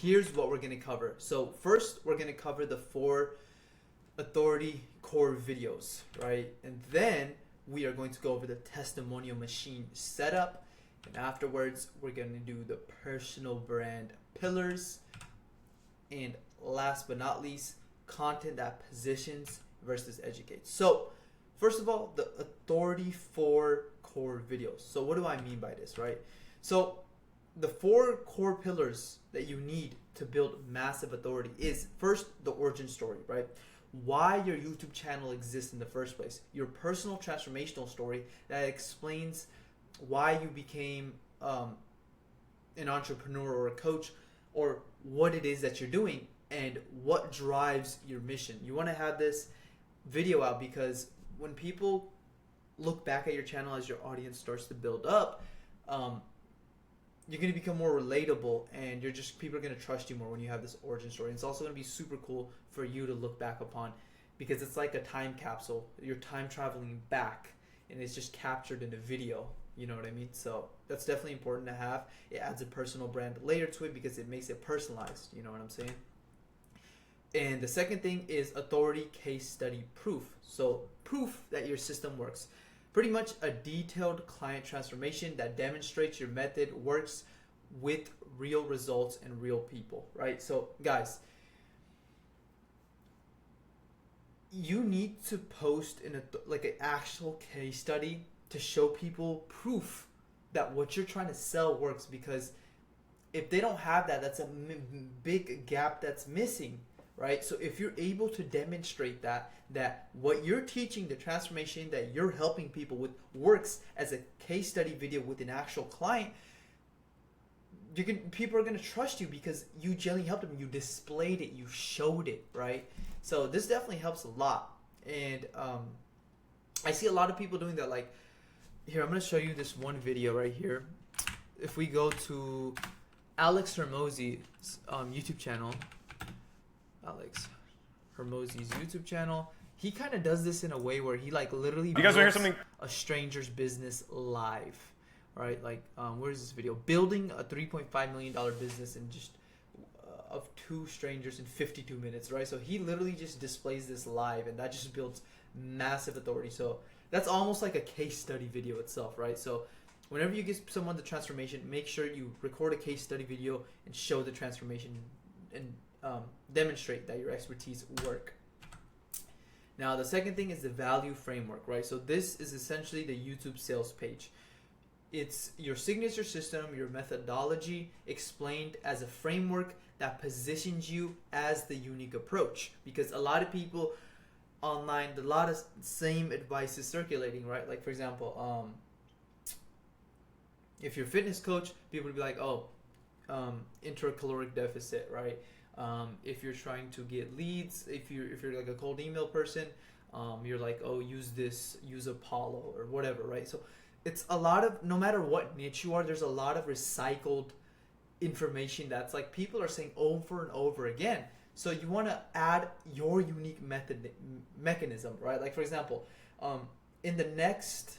here's what we're going to cover. So first, we're going to cover the 4 authority core videos, right? And then we are going to go over the testimonial machine setup. And afterwards, we're going to do the personal brand pillars. And last but not least, content that positions versus educates. So first of all, the authority 4 core videos. So what do I mean by this, right? So the 4 core pillars that you need to build massive authority is first the origin story, right? Why your YouTube channel exists in the first place. Your personal transformational story that explains why you became an entrepreneur or a coach, or what it is that you're doing and what drives your mission. You want to have this video out because when people look back at your channel as your audience starts to build up, you're going to become more relatable, and people are going to trust you more when you have this origin story. And it's also going to be super cool for you to look back upon because it's like a time capsule. You're time traveling back and it's just captured in a video. You know what I mean? So that's definitely important to have. It adds a personal brand layer to it because it makes it personalized. You know what I'm saying? And the second thing is authority case study proof. So proof that your system works. Pretty much a detailed client transformation that demonstrates your method works with real results and real people, right? So guys, you need to post an actual case study to show people proof that what you're trying to sell works, because if they don't have that, that's a big gap that's missing, right? So if you're able to demonstrate that what you're teaching, the transformation that you're helping people with works as a case study video with an actual client, people are going to trust you because you genuinely helped them. You displayed it, you showed it, right? So this definitely helps a lot. And I see a lot of people doing that. Like here, I'm going to show you this one video right here. If we go to Alex Hormozi's YouTube channel, Alex Hormozi's YouTube channel, he kind of does this in a way where he like literally you guys want to hear something? A stranger's business live, right? Like where's this video? Building a $3.5 million business in just of 2 strangers in 52 minutes, right? So he literally just displays this live, and that just builds massive authority. So that's almost like a case study video itself, right? So whenever you give someone the transformation, make sure you record a case study video and show the transformation and demonstrate that your expertise work. Now the second thing is the value framework, right? So this is essentially the YouTube sales page. It's your signature system, your methodology explained as a framework that positions you as the unique approach, because a lot of people online, a lot of same advice is circulating, right? Like for example, if you're a fitness coach, people would be like, intracaloric deficit, right? If you're trying to get leads, if you're like a cold email person, you're like, use Apollo or whatever, right? So it's a lot of, no matter what niche you are, there's a lot of recycled information that's like people are saying over and over again. So you want to add your unique mechanism, right? Like for example, in the next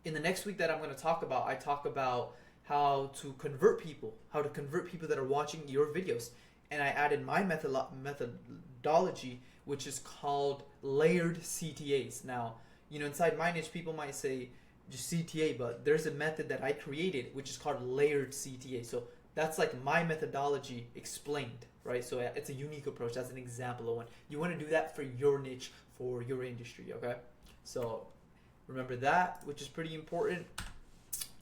week that I'm going to talk about, I talk about how to convert people that are watching your videos. And I added my methodology, which is called layered CTAs. Now, inside my niche, people might say just CTA, but there's a method that I created, which is called layered CTA. So that's like my methodology explained, right? So it's a unique approach. That's an example of one. You want to do that for your niche, for your industry, okay? So remember that, which is pretty important.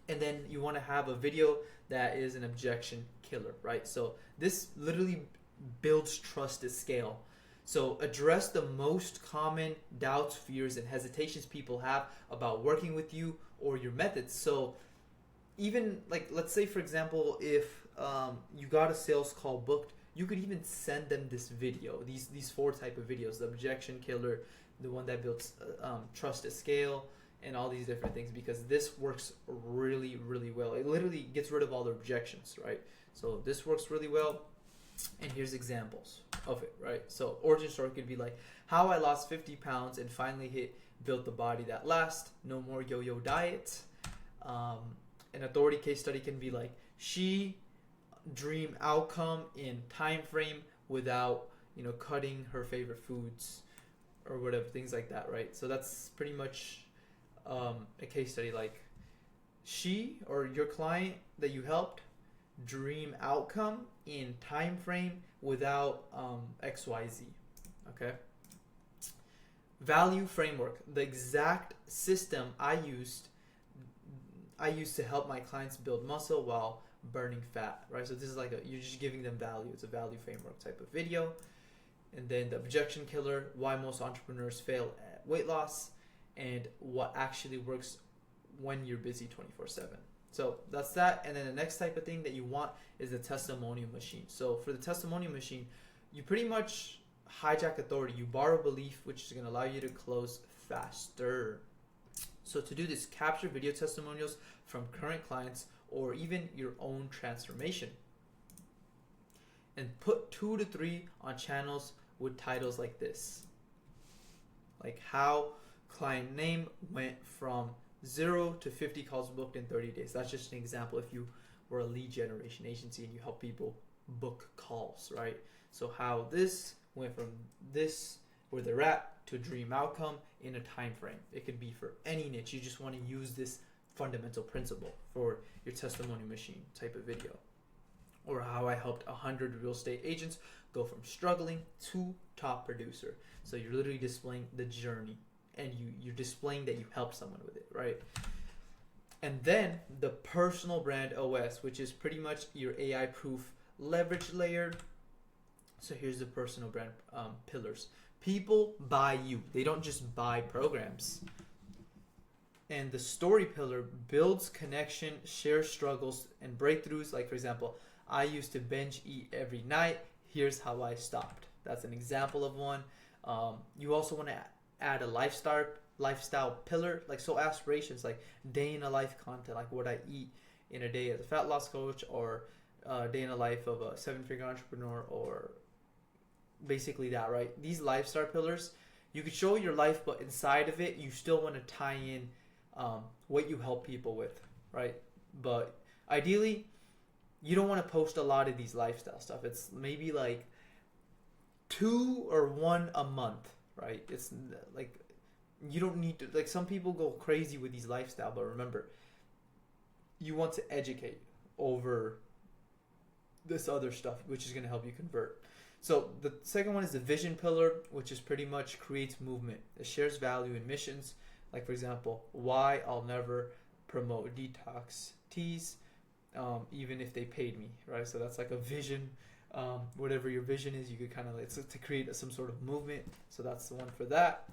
And then you want to have a video that is an objection killer, right? So this literally builds trust at scale. So address the most common doubts, fears, and hesitations people have about working with you or your methods. So even like, let's say for example, if you got a sales call booked, you could even send them this video, these 4 type of videos: the objection killer, the one that builds trust at scale, and all these different things, because this works really, really well. It literally gets rid of all the objections, right? So this works really well. And here's examples of it, right? So origin story could be like how I lost 50 pounds and finally built the body that lasts. No more yo-yo diet. An authority case study can be like, she dream outcome in time frame without cutting her favorite foods or whatever, things like that, right? So that's pretty much a case study. Like, she or your client that you helped, dream outcome in time frame without XYZ. Okay. Value framework, the exact system I used to help my clients build muscle while burning fat, right? So this is like you're just giving them value. It's a value framework type of video. And then the objection killer, why most entrepreneurs fail at weight loss, and what actually works when you're busy 24/7. So that's that. And then the next type of thing that you want is the testimonial machine. So for the testimonial machine, you pretty much hijack authority. You borrow belief, which is going to allow you to close faster. So to do this, capture video testimonials from current clients or even your own transformation, and put 2 to 3 on channels with titles like this, like how client name went from 0 to 50 calls booked in 30 days. That's just an example if you were a lead generation agency and you help people book calls, right? So how this went from this, where they're at, to dream outcome in a time frame. It could be for any niche. You just want to use this fundamental principle for your testimonial machine type of video. Or how I helped 100 real estate agents go from struggling to top producer. So you're literally displaying the journey, and you're displaying that you helped someone with it, right? And then the personal brand OS, which is pretty much your AI proof leverage layer. So here's the personal brand pillars. People buy you. They don't just buy programs. And the story pillar builds connection, shares struggles and breakthroughs. Like, for example, I used to binge eat every night. Here's how I stopped. That's an example of one. You also want to add a lifestyle pillar, like so aspirations, like day in a life content, like what I eat in a day as a fat loss coach, or day in a life of a 7-figure entrepreneur, or basically that, right? These lifestyle pillars, you could show your life, but inside of it, you still want to tie in what you help people with, right? But ideally, you don't want to post a lot of these lifestyle stuff. It's maybe like 2 or 1 a month, right? It's like, you don't need to, like, some people go crazy with these lifestyle, but remember, you want to educate over this other stuff, which is going to help you convert. So the second one is the vision pillar, which is pretty much creates movement. It shares value and missions. Like, for example, why I'll never promote detox teas, even if they paid me, right? So that's like a vision. Whatever your vision is, you could kind of, it's to create some sort of movement. So that's the one for that.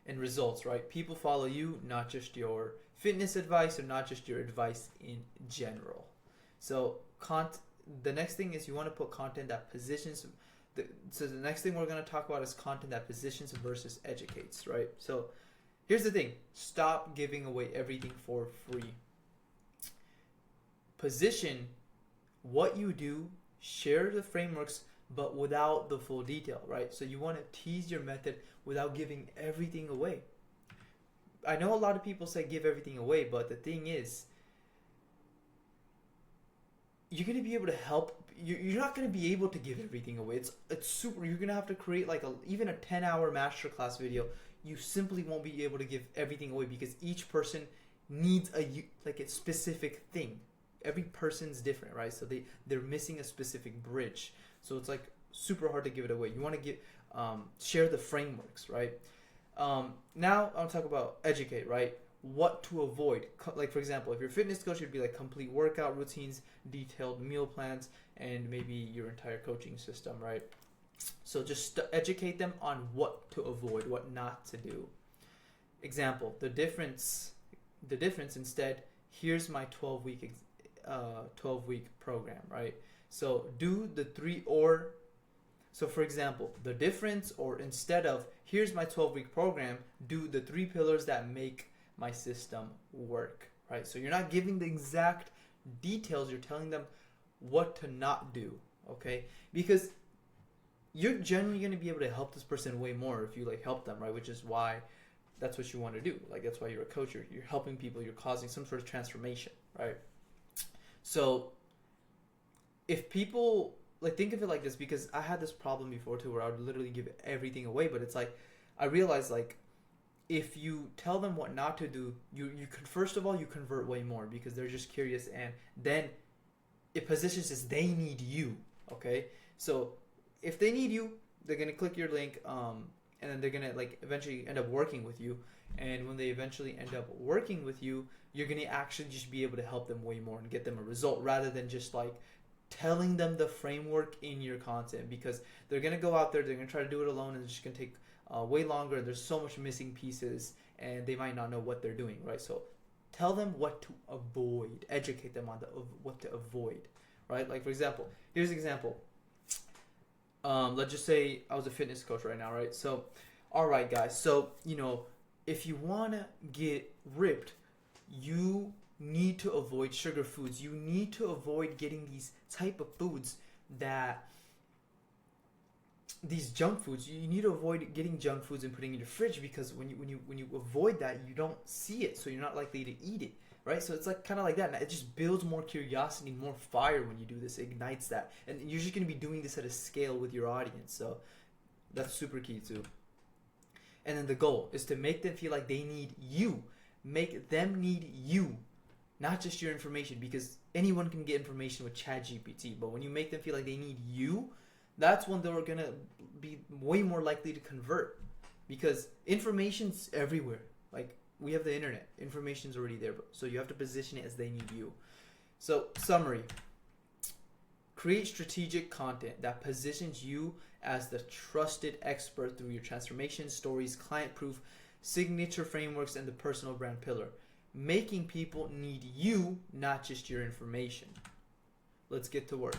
And results, right? People follow you, not just your fitness advice, or not just your advice in general. So the next thing is you want to put content that positions. So the next thing we're going to talk about is content that positions versus educates, right? So here's the thing. Stop giving away everything for free. Position what you do, share the frameworks, but without the full detail, right? So you want to tease your method without giving everything away. I know a lot of people say give everything away, but the thing is, you're going to be able to help. You're not going to be able to give everything away. It's super. You're going to have to create like even a 10-hour masterclass video. You simply won't be able to give everything away, because each person needs a specific thing. Every person's different, right? So they're missing a specific bridge. So it's like super hard to give it away. You want to share the frameworks, right? Now I'll talk about educate, right? What to avoid. Like, for example, if you're a fitness coach, it'd be like complete workout routines, detailed meal plans, and maybe your entire coaching system, right? So just educate them on what to avoid, what not to do. Example, the difference instead, here's my 12-week program, right? So do the 3 or. So for example, the difference, or instead of here's my 12-week program, do the 3 pillars that make my system work, right? So you're not giving the exact details, you're telling them what to not do, okay? Because you're generally going to be able to help this person way more if you like help them, right? Which is why that's what you want to do. Like, that's why you're a coach. You're helping people. You're causing some sort of transformation, right? So if people like think of it like this, because I had this problem before too, where I would literally give everything away, but it's like I realized like if you tell them what not to do, you can first of all you convert way more because they're just curious, and then it positions as they need you. Okay, so if they need you, they're gonna click your link, and then they're gonna like eventually end up working with you. And when they eventually end up working with you, you're gonna actually just be able to help them way more and get them a result rather than just like telling them the framework in your content, because they're gonna go out there, they're gonna try to do it alone, and it's just gonna take way longer. There's so much missing pieces, and they might not know what they're doing, right? So tell them what to avoid, educate them on what to avoid, right? Like for example, here's an example. Let's just say I was a fitness coach right now, right? So, all right, guys. So if you wanna get ripped, you need to avoid sugar foods. You need to avoid getting these type of foods that these junk foods. You need to avoid getting junk foods and putting in your fridge, because when you avoid that, you don't see it, so you're not likely to eat it, right? So it's like kind of like that. And it just builds more curiosity, more fire when you do this. It ignites that, and you're just gonna be doing this at a scale with your audience. So that's super key too. And then the goal is to make them feel like they need you. Make them need you, not just your information, because anyone can get information with ChatGPT. But when you make them feel like they need you, that's when they're gonna be way more likely to convert, because information's everywhere. Like we have the internet, information's already there, so you have to position it as they need you. So summary: create strategic content that positions you as the trusted expert through your transformation stories, client proof, signature frameworks, and the personal brand pillar, making people need you, not just your information. Let's get to work.